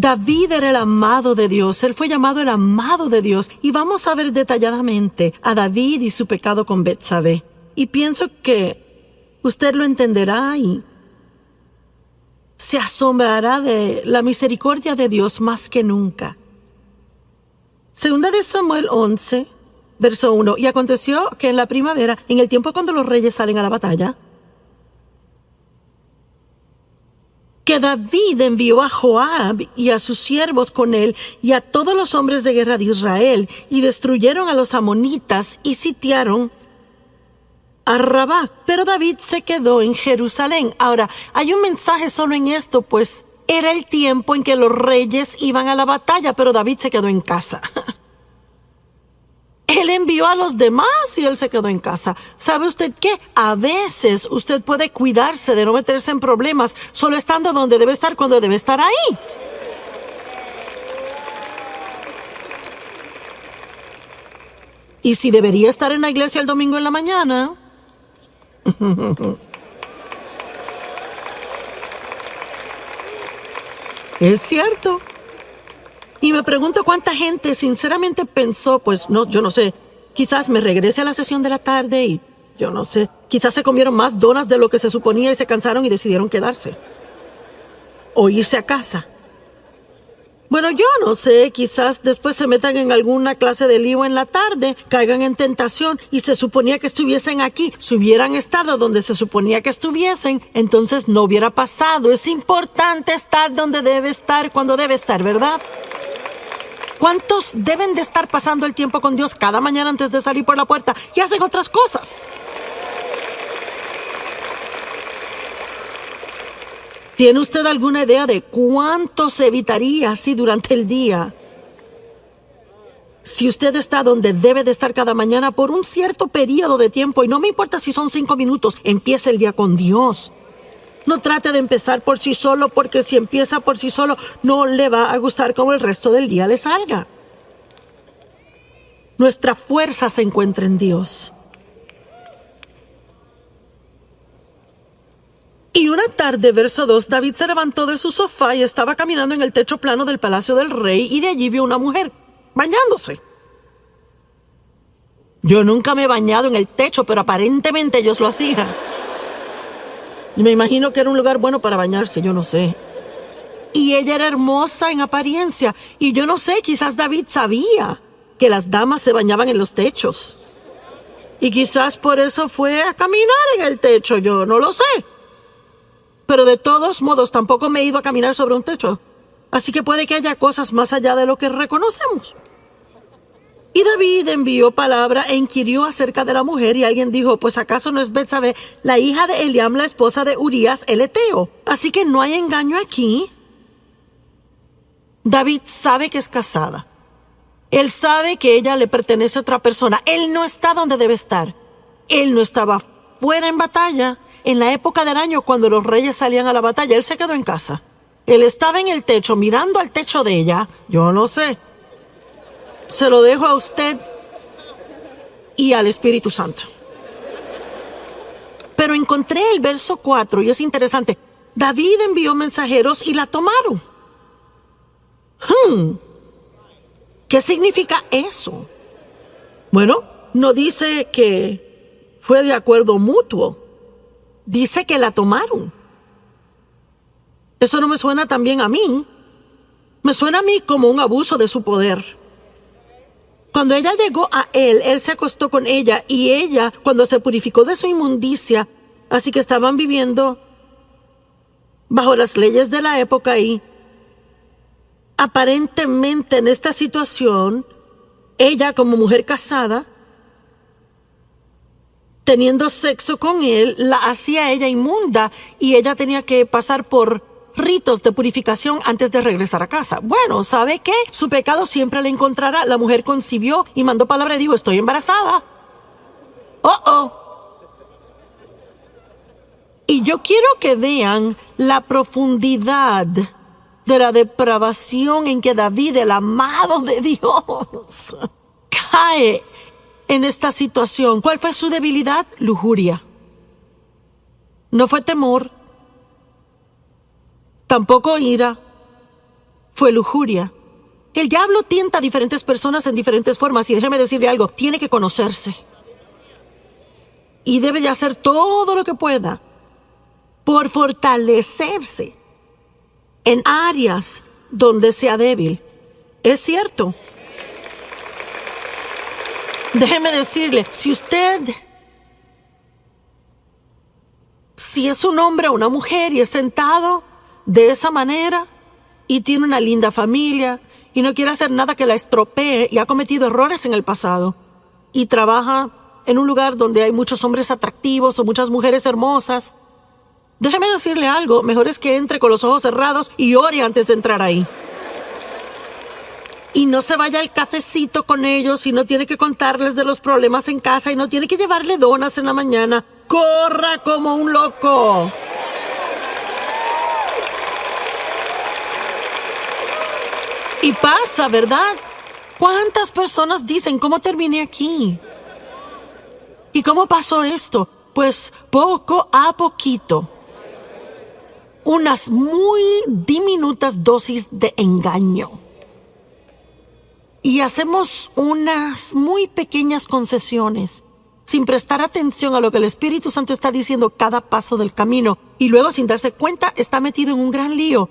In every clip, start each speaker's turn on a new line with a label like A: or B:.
A: David era el amado de Dios. Él fue llamado el amado de Dios. Y vamos a ver detalladamente a David y su pecado con Betsabé. Y pienso que usted lo entenderá y se asombrará de la misericordia de Dios más que nunca. Segunda de Samuel 11, verso 1. Y aconteció que en la primavera, en el tiempo cuando los reyes salen a la batalla, que David envió a Joab y a sus siervos con él y a todos los hombres de guerra de Israel, y destruyeron a los amonitas y sitiaron a Rabá. Pero David se quedó en Jerusalén. Ahora, hay un mensaje solo en esto, pues era el tiempo en que los reyes iban a la batalla, pero David se quedó en casa. Él envió a los demás y él se quedó en casa. ¿Sabe usted qué? A veces usted puede cuidarse de no meterse en problemas solo estando donde debe estar cuando debe estar ahí. Y si debería estar en la iglesia el domingo en la mañana, es cierto. Y me pregunto cuánta gente sinceramente pensó, pues no, yo no sé, quizás me regrese a la sesión de la tarde y yo no sé, quizás se comieron más donas de lo que se suponía y se cansaron y decidieron quedarse. O irse a casa. Bueno, yo no sé, quizás después se metan en alguna clase de lío en la tarde, caigan en tentación y se suponía que estuviesen aquí. Si hubieran estado donde se suponía que estuviesen, entonces no hubiera pasado. Es importante estar donde debe estar cuando debe estar, ¿verdad? ¿Cuántos deben de estar pasando el tiempo con Dios cada mañana antes de salir por la puerta y hacen otras cosas? ¿Tiene usted alguna idea de cuánto se evitaría así durante el día? Si usted está donde debe de estar cada mañana por un cierto periodo de tiempo, y no me importa si son 5 minutos, empiece el día con Dios. No trate de empezar por sí solo, porque si empieza por sí solo, no le va a gustar cómo el resto del día le salga. Nuestra fuerza se encuentra en Dios. Y una tarde, verso 2, David se levantó de su sofá y estaba caminando en el techo plano del palacio del rey, y de allí vio una mujer bañándose. Yo nunca me he bañado en el techo, pero aparentemente ellos lo hacían. Y me imagino que era un lugar bueno para bañarse, yo no sé. Y ella era hermosa en apariencia, y yo no sé, quizás David sabía que las damas se bañaban en los techos. Y quizás por eso fue a caminar en el techo, yo no lo sé. Pero de todos modos, tampoco me he ido a caminar sobre un techo. Así que puede que haya cosas más allá de lo que reconocemos. Y David envió palabra e inquirió acerca de la mujer, y alguien dijo, pues ¿acaso no es Betsabé, la hija de Eliam, la esposa de Urías el heteo? Así que no hay engaño aquí. David sabe que es casada. Él sabe que ella le pertenece a otra persona. Él no está donde debe estar. Él no estaba fuera en batalla. En la época del año, cuando los reyes salían a la batalla, él se quedó en casa. Él estaba en el techo, mirando al techo de ella. Yo no sé. Se lo dejo a usted y al Espíritu Santo. Pero encontré el verso 4 y es interesante. David envió mensajeros y la tomaron. ¿Qué significa eso? Bueno, no dice que fue de acuerdo mutuo. Dice que la tomaron. Eso no me suena tan bien a mí. Me suena a mí como un abuso de su poder. Cuando ella llegó a él, él se acostó con ella, y ella, cuando se purificó de su inmundicia, así que estaban viviendo bajo las leyes de la época, y aparentemente en esta situación, ella como mujer casada, teniendo sexo con él, la hacía ella inmunda, y ella tenía que pasar por ritos de purificación antes de regresar a casa. Bueno, ¿sabe qué? Su pecado siempre le encontrará. La mujer concibió y mandó palabra y dijo, estoy embarazada. Y yo quiero que vean la profundidad de la depravación en que David, el amado de Dios, cae en esta situación. ¿Cuál fue su debilidad? Lujuria. No fue temor. Tampoco ira. fue lujuria. El diablo tienta a diferentes personas en diferentes formas y déjeme decirle algo, tiene que conocerse. Y debe de hacer todo lo que pueda por fortalecerse en áreas donde sea débil. Es cierto. Déjeme decirle, si es un hombre o una mujer y es sentado de esa manera y tiene una linda familia y no quiere hacer nada que la estropee y ha cometido errores en el pasado y trabaja en un lugar donde hay muchos hombres atractivos o muchas mujeres hermosas, déjeme decirle algo, mejor es que entre con los ojos cerrados y ore antes de entrar ahí. Y no se vaya al cafecito con ellos y no tiene que contarles de los problemas en casa y no tiene que llevarle donas en la mañana. ¡Corra como un loco! Y pasa, ¿verdad? ¿Cuántas personas dicen cómo terminé aquí? ¿Y cómo pasó esto? Pues poco a poquito. Unas muy diminutas dosis de engaño. Y hacemos unas muy pequeñas concesiones sin prestar atención a lo que el Espíritu Santo está diciendo cada paso del camino. Y luego, sin darse cuenta, está metido en un gran lío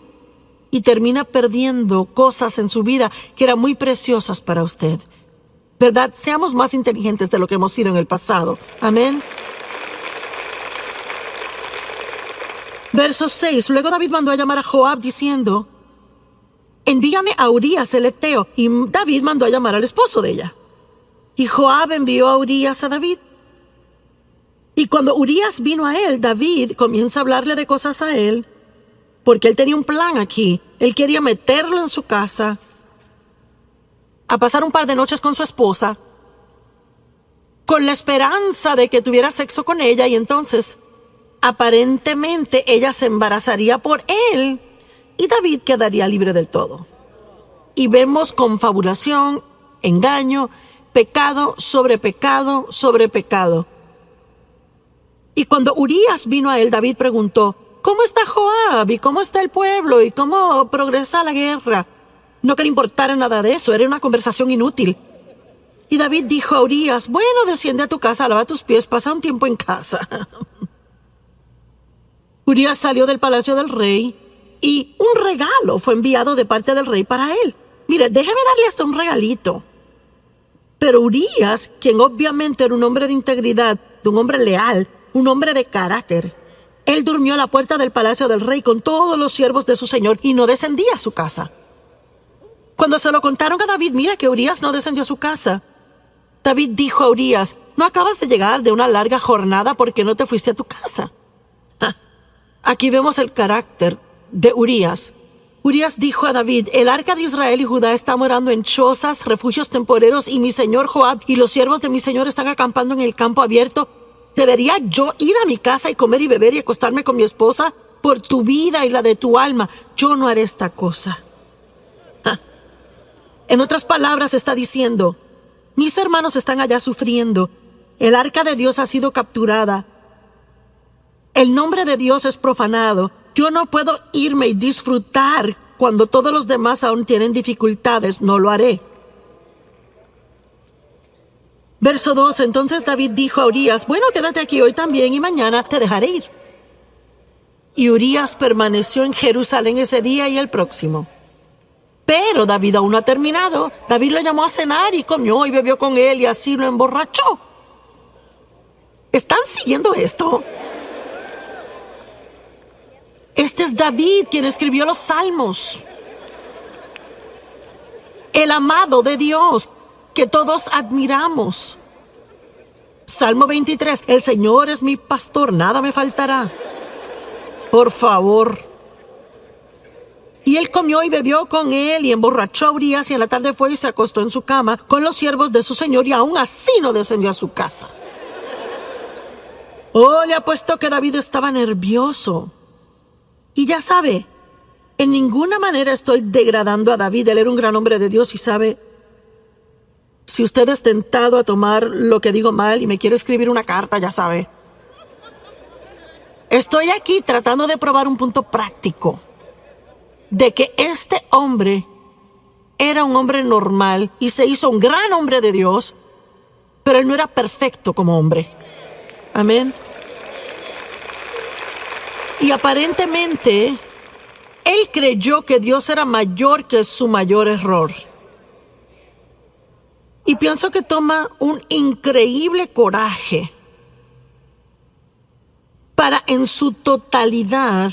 A: y termina perdiendo cosas en su vida que eran muy preciosas para usted. ¿Verdad? Seamos más inteligentes de lo que hemos sido en el pasado. Amén. Verso 6. Luego David mandó a llamar a Joab diciendo: envíame a Urías el Eteo. Y David mandó a llamar al esposo de ella. Y Joab envió a Urías a David. Y cuando Urías vino a él, David comienza a hablarle de cosas a él, porque él tenía un plan aquí. Él quería meterlo en su casa, a pasar un par de noches con su esposa, con la esperanza de que tuviera sexo con ella, y entonces, aparentemente, ella se embarazaría por él, y David quedaría libre del todo. Y vemos confabulación, engaño, pecado sobre pecado sobre pecado. Y cuando Urías vino a él, David preguntó: ¿cómo está Joab? ¿Y cómo está el pueblo? ¿Y cómo progresa la guerra? No que le importara nada de eso, era una conversación inútil. Y David dijo a Urías: bueno, desciende a tu casa, lava tus pies, pasa un tiempo en casa. Urías salió del palacio del rey y un regalo fue enviado de parte del rey para él. Mire, déjeme darle hasta un regalito. Pero Urías, quien obviamente era un hombre de integridad, de un hombre leal, un hombre de carácter, él durmió a la puerta del palacio del rey con todos los siervos de su señor y no descendía a su casa. Cuando se lo contaron a David, mira que Urías no descendió a su casa. David dijo a Urías: ¿no acabas de llegar de una larga jornada porque no te fuiste a tu casa? Aquí vemos el carácter de Urías. Urías dijo a David: el arca de Israel y Judá está morando en chozas, refugios temporeros, y mi señor Joab y los siervos de mi señor están acampando en el campo abierto. ¿Debería yo ir a mi casa y comer y beber y acostarme con mi esposa? Por tu vida y la de tu alma, yo no haré esta cosa. En otras palabras, está diciendo: mis hermanos están allá sufriendo. El arca de Dios ha sido capturada. El nombre de Dios es profanado. Yo no puedo irme y disfrutar cuando todos los demás aún tienen dificultades. No lo haré. Verso 2. Entonces David dijo a Urías: bueno, quédate aquí hoy también y mañana te dejaré ir. Y Urías permaneció en Jerusalén ese día y el próximo. Pero David aún no ha terminado. David lo llamó a cenar y comió y bebió con él y así lo emborrachó. ¿Están siguiendo esto? Este es David quien escribió los Salmos. El amado de Dios que todos admiramos. Salmo 23. El Señor es mi pastor, nada me faltará. Por favor. Y él comió y bebió con él y emborrachó a Urías, y en la tarde fue y se acostó en su cama con los siervos de su señor, y aún así no descendió a su casa. Oh, le apuesto que David estaba nervioso. Y ya sabe, en ninguna manera estoy degradando a David. Él era un gran hombre de Dios y sabe, si usted es tentado a tomar lo que digo mal y me quiere escribir una carta, ya sabe. Estoy aquí tratando de probar un punto práctico. de que este hombre era un hombre normal y se hizo un gran hombre de Dios, pero él no era perfecto como hombre. Amén. Y aparentemente, él creyó que Dios era mayor que su mayor error. Y pienso que toma un increíble coraje para en su totalidad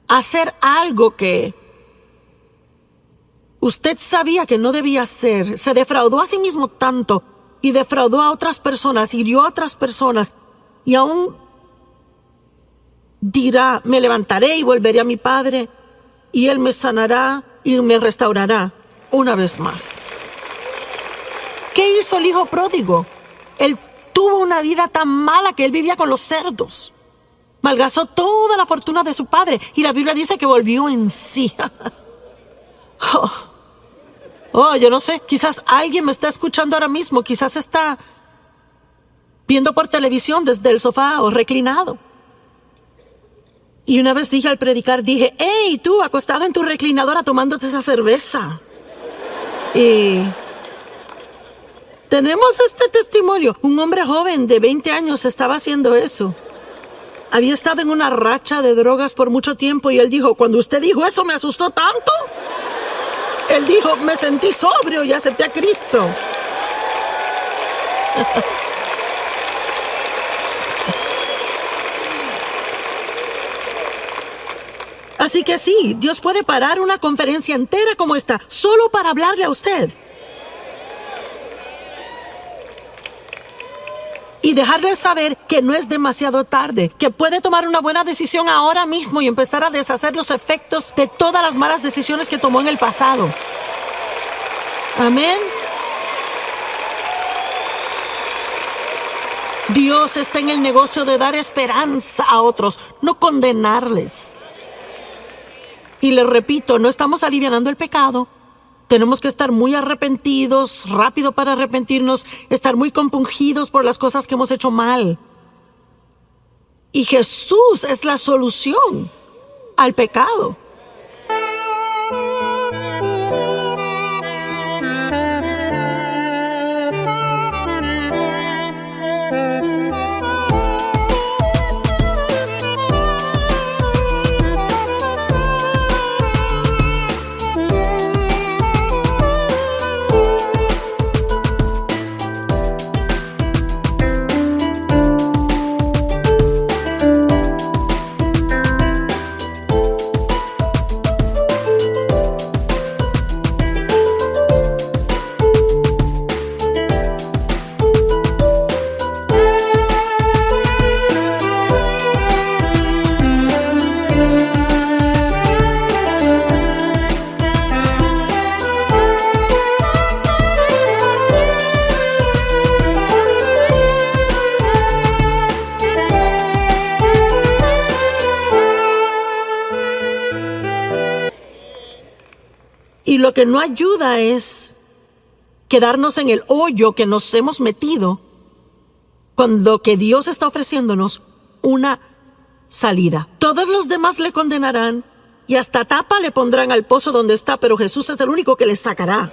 A: hacer algo que usted sabía que no debía hacer. Se defraudó a sí mismo tanto y defraudó a otras personas, hirió a otras personas y aún dirá: me levantaré y volveré a mi padre y él me sanará y me restaurará una vez más. ¿Qué hizo el hijo pródigo? Él tuvo una vida tan mala que él vivía con los cerdos. Malgastó toda la fortuna de su padre y la Biblia dice que volvió en sí. Yo no sé, quizás alguien me está escuchando ahora mismo, quizás está viendo por televisión desde el sofá o reclinado. Y una vez dije al predicar, dije: hey, tú acostado en tu reclinadora tomándote esa cerveza. Y tenemos este testimonio. Un hombre joven de 20 años estaba haciendo eso. Había estado en una racha de drogas por mucho tiempo y él dijo: cuando usted dijo eso me asustó tanto. Él dijo: me sentí sobrio y acepté a Cristo. Así que sí, Dios puede parar una conferencia entera como esta solo para hablarle a usted. Y dejarle saber que no es demasiado tarde, que puede tomar una buena decisión ahora mismo y empezar a deshacer los efectos de todas las malas decisiones que tomó en el pasado. Amén. Dios está en el negocio de dar esperanza a otros, no condenarles. Y les repito, no estamos alivianando el pecado. Tenemos que estar muy arrepentidos, rápido para arrepentirnos, estar muy compungidos por las cosas que hemos hecho mal. Y Jesús es la solución al pecado. Y lo que no ayuda es quedarnos en el hoyo que nos hemos metido cuando que Dios está ofreciéndonos una salida. Todos los demás le condenarán y hasta tapa le pondrán al pozo donde está, pero Jesús es el único que le sacará.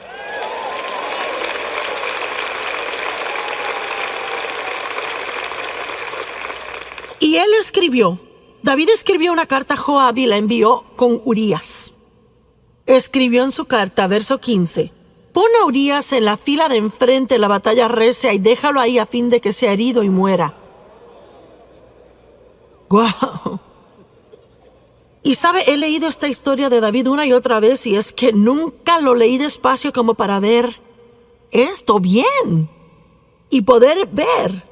A: Y él escribió, David escribió una carta a Joab y la envió con Urías. Escribió en su carta, verso 15: pon a Urías en la fila de enfrente en la batalla recia y déjalo ahí a fin de que sea herido y muera. ¡Guau! Y sabe, he leído esta historia de David una y otra vez y es que nunca lo leí despacio como para ver esto bien y poder ver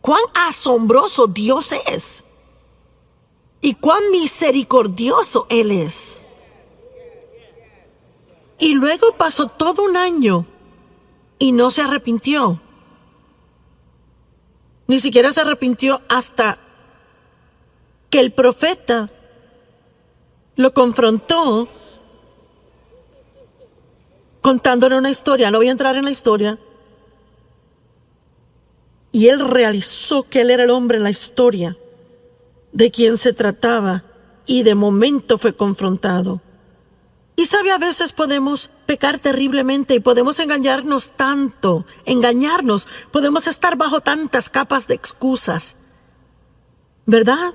A: cuán asombroso Dios es y cuán misericordioso Él es. Y luego pasó todo un año y no se arrepintió. Ni siquiera se arrepintió hasta que el profeta lo confrontó contándole una historia. No voy a entrar en la historia. Y él realizó que él era el hombre en la historia de quien se trataba. y de momento fue confrontado. Y sabe, a veces podemos pecar terriblemente y podemos engañarnos tanto, podemos estar bajo tantas capas de excusas, ¿verdad?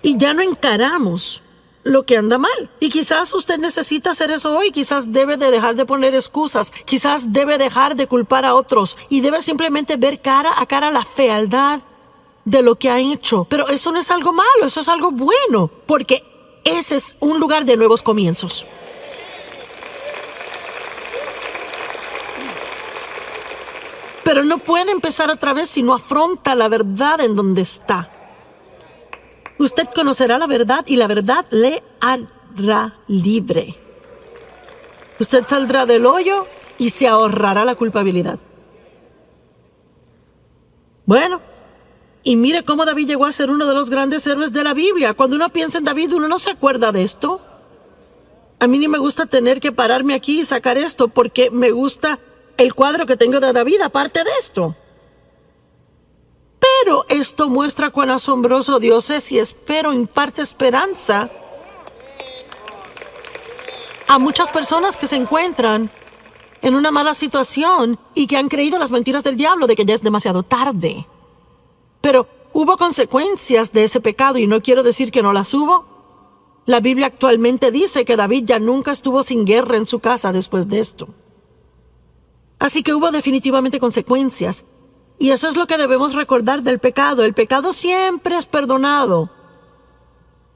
A: Y ya no encaramos lo que anda mal. Y quizás usted necesita hacer eso hoy. Quizás debe de dejar de poner excusas. Quizás debe dejar de culpar a otros. Y debe simplemente ver cara a cara la fealdad de lo que ha hecho. Pero eso no es algo malo, eso es algo bueno. Porque ese es un lugar de nuevos comienzos. Pero no puede empezar otra vez si no afronta la verdad en donde está. Usted conocerá la verdad y la verdad le hará libre. Usted saldrá del hoyo y se ahorrará la culpabilidad. Bueno, y mire cómo David llegó a ser uno de los grandes héroes de la Biblia. Cuando uno piensa en David, uno no se acuerda de esto. A mí ni me gusta tener que pararme aquí y sacar esto porque me gusta el cuadro que tengo de David aparte de esto. Pero esto muestra cuán asombroso Dios es y espero imparte esperanza a muchas personas que se encuentran en una mala situación y que han creído las mentiras del diablo de que ya es demasiado tarde. Pero hubo consecuencias de ese pecado y no quiero decir que no las hubo. La Biblia actualmente dice que David ya nunca estuvo sin guerra en su casa después de esto. Así que hubo definitivamente consecuencias. Y eso es lo que debemos recordar del pecado. El pecado siempre es perdonado.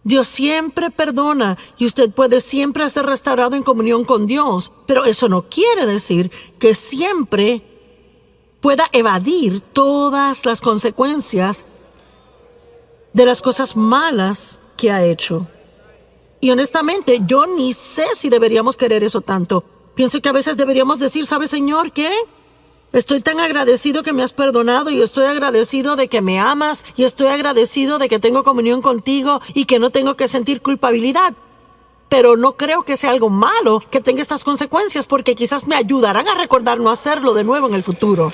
A: Dios siempre perdona y usted puede siempre ser restaurado en comunión con Dios. Pero eso no quiere decir que siempre pueda evadir todas las consecuencias de las cosas malas que ha hecho. Y honestamente, yo ni sé si deberíamos querer eso tanto. Pienso que a veces deberíamos decir, ¿sabe, Señor, qué? Estoy tan agradecido que me has perdonado y estoy agradecido de que me amas y estoy agradecido de que tengo comunión contigo y que no tengo que sentir culpabilidad. Pero no creo que sea algo malo que tenga estas consecuencias porque quizás me ayudarán a recordar no hacerlo de nuevo en el futuro.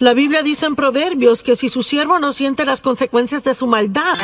A: La Biblia dice en Proverbios que si su siervo no siente las consecuencias de su maldad,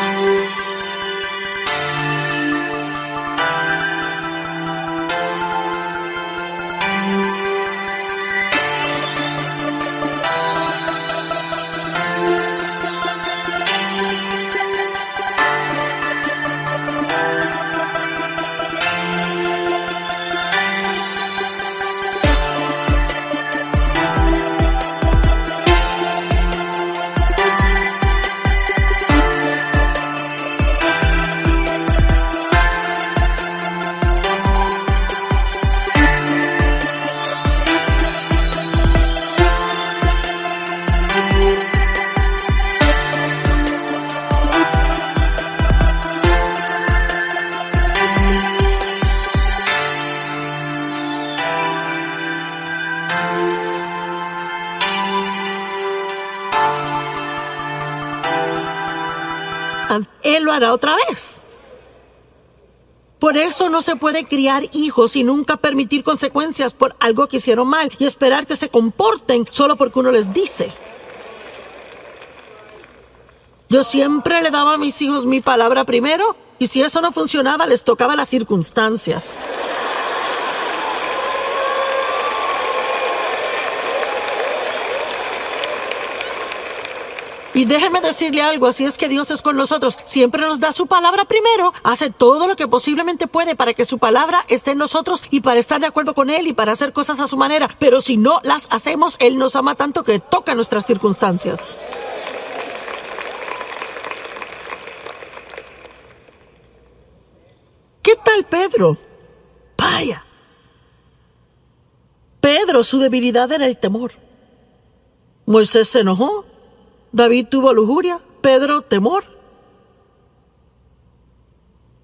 A: Él lo hará otra vez. Por eso no se puede criar hijos y nunca permitir consecuencias por algo que hicieron mal y esperar que se comporten solo porque uno les dice. Yo siempre le daba a mis hijos mi palabra primero y si eso no funcionaba les tocaba las circunstancias. Y déjeme decirle algo, así es que Dios es con nosotros. Siempre nos da su palabra primero, hace todo lo que posiblemente puede para que su palabra esté en nosotros y para estar de acuerdo con Él y para hacer cosas a su manera. Pero si no las hacemos, Él nos ama tanto que toca nuestras circunstancias. ¿Qué tal Pedro? Vaya. Pedro, su debilidad era el temor. Moisés se enojó. David tuvo lujuria, Pedro temor.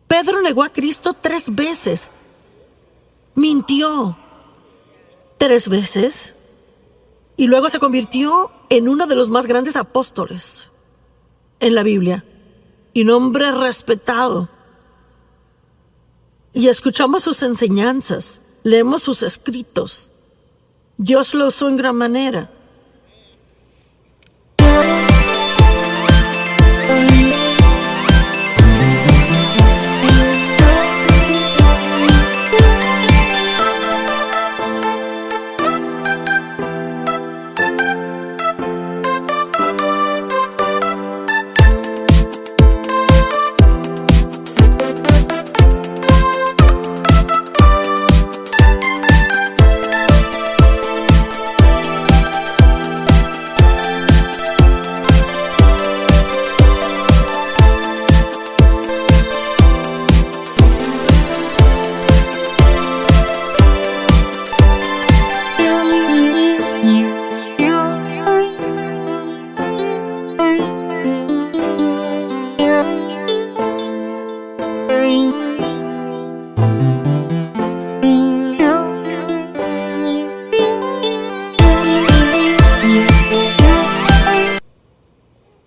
A: Pedro negó a Cristo 3 veces. Mintió 3 veces. Y luego se convirtió en uno de los más grandes apóstoles en la Biblia. Y un hombre respetado. Y escuchamos sus enseñanzas, leemos sus escritos. Dios lo usó en gran manera.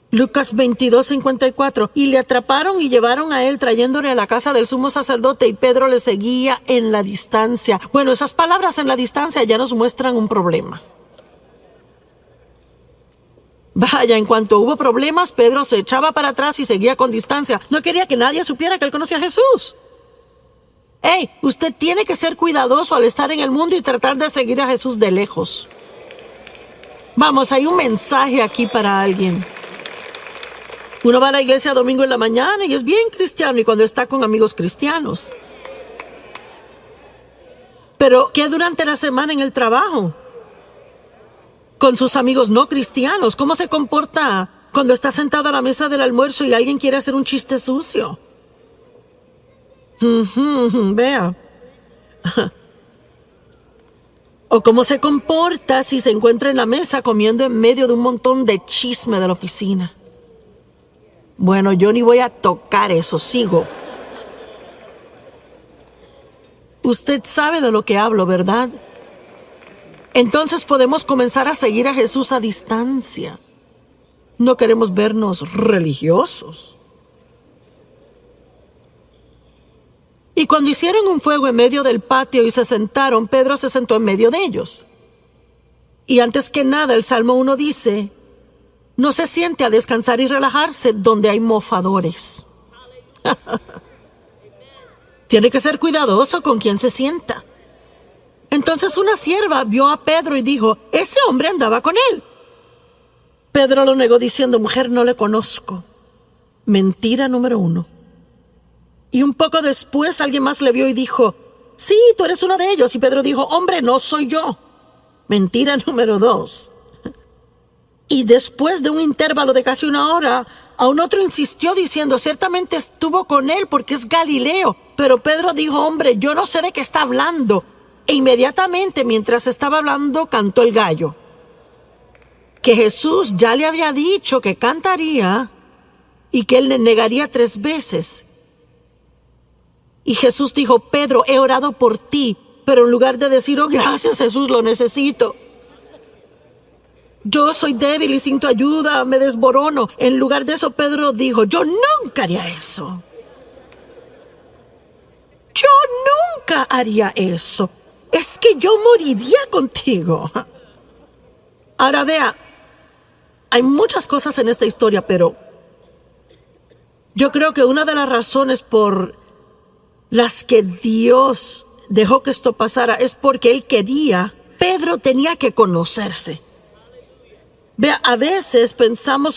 A: Lucas 22:54. Y le atraparon y llevaron a él trayéndole a la casa del sumo sacerdote, y Pedro le seguía en la distancia. Bueno, esas palabras en la distancia ya nos muestran un problema. Vaya, en cuanto hubo problemas, Pedro se echaba para atrás y seguía con distancia. No quería que nadie supiera que él conocía a Jesús. ¡Hey! Usted tiene que ser cuidadoso al estar en el mundo y tratar de seguir a Jesús de lejos. Vamos, hay un mensaje aquí para alguien. Uno va a la iglesia domingo en la mañana y es bien cristiano y cuando está con amigos cristianos. Pero, ¿qué durante la semana en el trabajo? Con sus amigos no cristianos, ¿cómo se comporta cuando está sentado a la mesa del almuerzo y alguien quiere hacer un chiste sucio? Vea. O cómo se comporta si se encuentra en la mesa comiendo en medio de un montón de chisme de la oficina. Bueno, yo ni voy a tocar eso, sigo. Usted sabe de lo que hablo, ¿verdad? Entonces podemos comenzar a seguir a Jesús a distancia. No queremos vernos religiosos. Y cuando hicieron un fuego en medio del patio y se sentaron, Pedro se sentó en medio de ellos. Y antes que nada, el Salmo 1 dice: no se siente a descansar y relajarse donde hay mofadores. Tiene que ser cuidadoso con quien se sienta. Entonces una sierva vio a Pedro y dijo: ese hombre andaba con él. Pedro lo negó diciendo: mujer, no le conozco. Mentira número 1. Y un poco después alguien más le vio y dijo: sí, tú eres uno de ellos. Y Pedro dijo: hombre, no soy yo. Mentira número 2. Y después de un intervalo de casi una hora, aún otro insistió diciendo: ciertamente estuvo con él porque es Galileo. Pero Pedro dijo: hombre, yo no sé de qué está hablando. E inmediatamente, mientras estaba hablando, cantó el gallo. Que Jesús ya le había dicho que cantaría y que él le negaría 3 veces. Y Jesús dijo: Pedro, he orado por ti. Pero en lugar de decir: oh, gracias Jesús, lo necesito, yo soy débil y sin tu ayuda me desborono. En lugar de eso, Pedro dijo: yo nunca haría eso. Yo nunca haría eso. Es que yo moriría contigo. Ahora vea, hay muchas cosas en esta historia, pero yo creo que una de las razones por las que Dios dejó que esto pasara es porque Él quería. Pedro tenía que conocerse. Vea, a veces pensamos...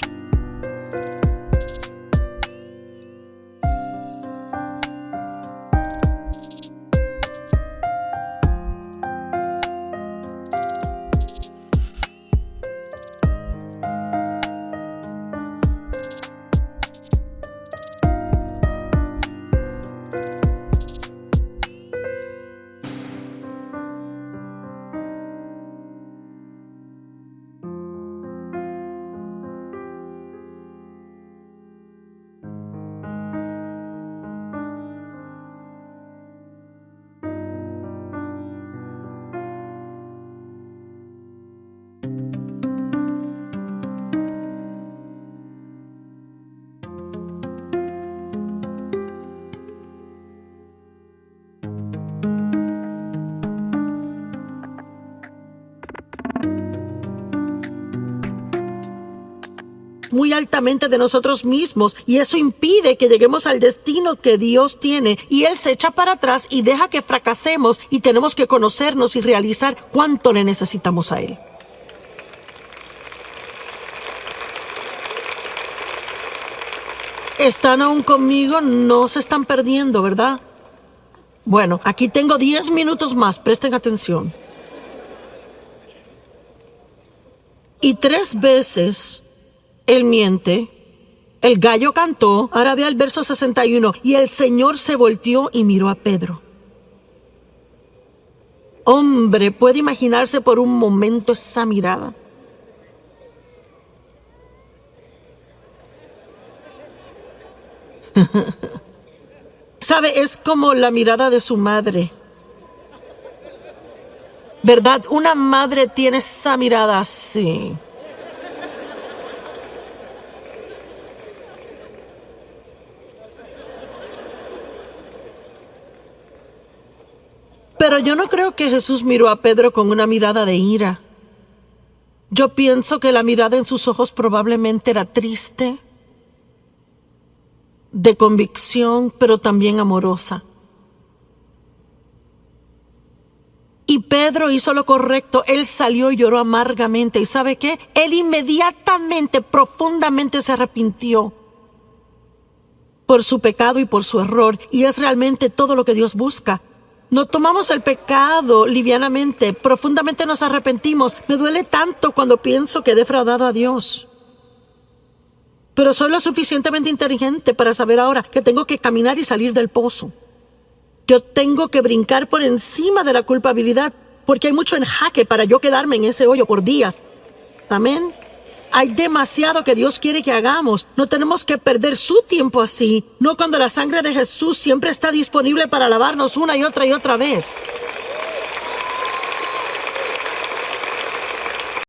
A: muy altamente de nosotros mismos y eso impide que lleguemos al destino que Dios tiene y Él se echa para atrás y deja que fracasemos y tenemos que conocernos y realizar cuánto le necesitamos a Él. ¿Están aún conmigo? No se están perdiendo, ¿verdad? Bueno, aquí tengo 10 minutos más, presten atención. Y 3 veces él miente, el gallo cantó, ahora ve el verso 61, y el Señor se volteó y miró a Pedro. Hombre, ¿puede imaginarse por un momento esa mirada? ¿Sabe? Es como la mirada de su madre. ¿Verdad? Una madre tiene esa mirada así. Pero yo no creo que Jesús miró a Pedro con una mirada de ira. Yo pienso que la mirada en sus ojos probablemente era triste, de convicción, pero también amorosa. Y Pedro hizo lo correcto. Él salió y lloró amargamente. ¿Y sabe qué? Él inmediatamente, profundamente se arrepintió por su pecado y por su error. Y es realmente todo lo que Dios busca. No tomamos el pecado livianamente, profundamente nos arrepentimos. Me duele tanto cuando pienso que he defraudado a Dios. Pero soy lo suficientemente inteligente para saber ahora que tengo que caminar y salir del pozo. Yo tengo que brincar por encima de la culpabilidad, porque hay mucho en jaque para yo quedarme en ese hoyo por días. Amén. Hay demasiado que Dios quiere que hagamos. No tenemos que perder su tiempo así, no cuando la sangre de Jesús siempre está disponible para lavarnos una y otra vez.